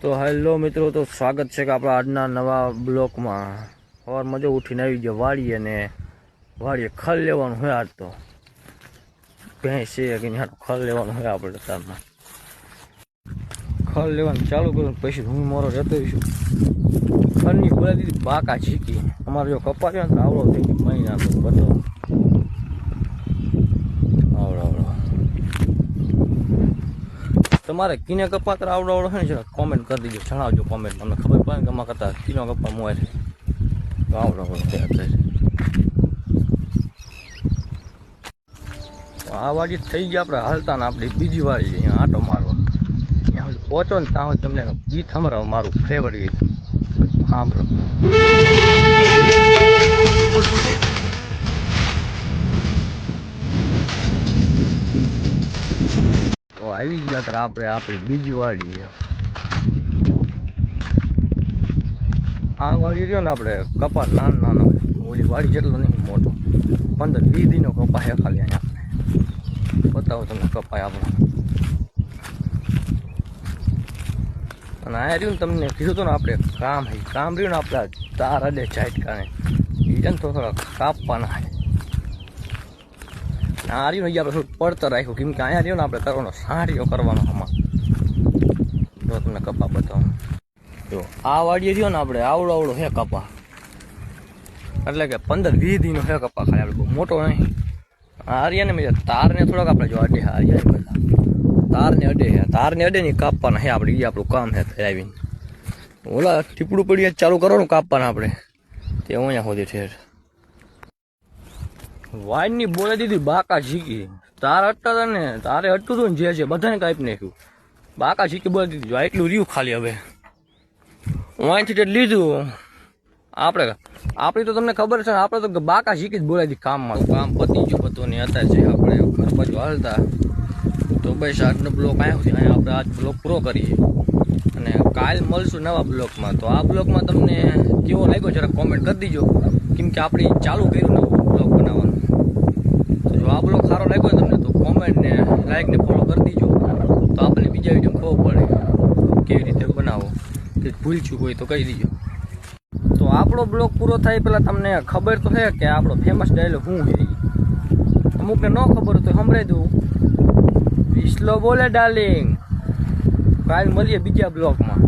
તો હેલો મિત્રો, તો સ્વાગત છે કે આપણા આજના નવા બ્લોકમાં. સવારમાં જો ઉઠીને આવી ગયો વાડીએ ને વાડીએ ખલ લેવાનું હોય. આજ તો ભેંસ છે કે ત્યાં ખલ લેવાનું હોય. આપણે તારમાં ખલ લેવાનું ચાલુ કરું પછી હું મારો રહેતો છું. ખલની બોલા દીધી બાકા ઝીકી. અમારે જો કપા છે ને આવડો થઈ ગયો મહિના તો બધો આવડો. તમારે કિને કપા તો આવડો છે ને કોમેન્ટ કરી દીજો, જણાવજો કોમેન્ટ. તમને ખબર પડે ને કમા કરતા કિનો કપા મોય છે તો આવડો આ વાડી થઈ ગયા. આપણે હાલતા ને આપણી બીજી વાડી અહીંયા આટો મારવા ત્યાં પહોંચો ને ત્યાં તમને ગીત સંભળાવો, મારું ફેવરેટ ગીત સાંભળો. તો આવી ગયા ત્યારે આપણે આપણી બીજી વાડી. આ વાડી રહ્યો ને આપણે કપા નાનો ઓલી વાડી જેટલો નહીં મોટો, 15-20 દીનો કપા હે ખાલી. અહીંયા બતાવો તમને કપાય આપણો. અને આ રહ્યું ને તમને કીધું હતું ને આપણે કામ રહ્યું ને આપણા તાર અડે ચાટકાને એ છે ને થોડા કાપવાના છે. આ રહ્યું ને આપણે થોડું પડતર રાખ્યું કેમ કે અહીંયા રહ્યો ને આપણે કરવાનો સાડીઓ કરવાનો. આમાં જો તમને કપા બતાવો. જો આ વાડીએ રહ્યો ને આપણે આવડો હે કપા, એટલે કે 15-20 દીનો હે કપા ખાલી. આપણે બહુ મોટો નહીં. આર્યા ને તારને થોડાક આપણે જો અડે આર્યા બધા તારને અડે ને કાપવાના હે આપણે. એ આપણું કામ હે. આવીને ઓલા ટીપડું પડી ચાલુ કરવાનું કાપવાના આપણે. તે અહીંયા સુધી ઠેર વાઈનની બોલે દીધી બાકા ઝીકી. તાર અટતા હતા ને તારે અટતું હતું ને જે છે બધાને કાપી નાખ્યું. બાકા ઝીકી બોલે દીધી. એટલું રહ્યું ખાલી. હવે હું અહીંથી લીધું આપણી તો તમને ખબર છે ને, આપણે તો બાકા શીખી જ બોલાવી દીધી. કામ પતી ગયું હતું ને અત્યારે છે આપણે ઘર બાજુ હાલતા. તો બસ આજનો બ્લોક આવ્યો છે. અહીંયા આપણે આજ બ્લોક પૂરો કરીએ અને કાલ મળશું નવા બ્લોકમાં. તો આ બ્લોકમાં તમને કેવો લાગ્યો જરા કોમેન્ટ કરી દીજો, કેમ કે આપણે ચાલુ કર્યું નવું બ્લોક બનાવવાનું. તો જો આ બ્લોક સારો લાગ્યો તમને તો કોમેન્ટ ને લાઈક ને ફોલો કરી દીજો. તો આપણને બીજા વિડીયો ખબર પડે કેવી રીતે બનાવો. કે ભૂલ ચૂક હોય તો કહી દીજો. તો આપણો બ્લોગ પૂરો થાય પહેલાં તમને ખબર તો છે કે આપણો ફેમસ ડાયલોગ શું છે. અમુકને ન ખબર હોય તો સંભળાઈ દઉં. વિસલો બોલે ડાર્લિંગ. કાલ મળીએ બીજા બ્લોગમાં.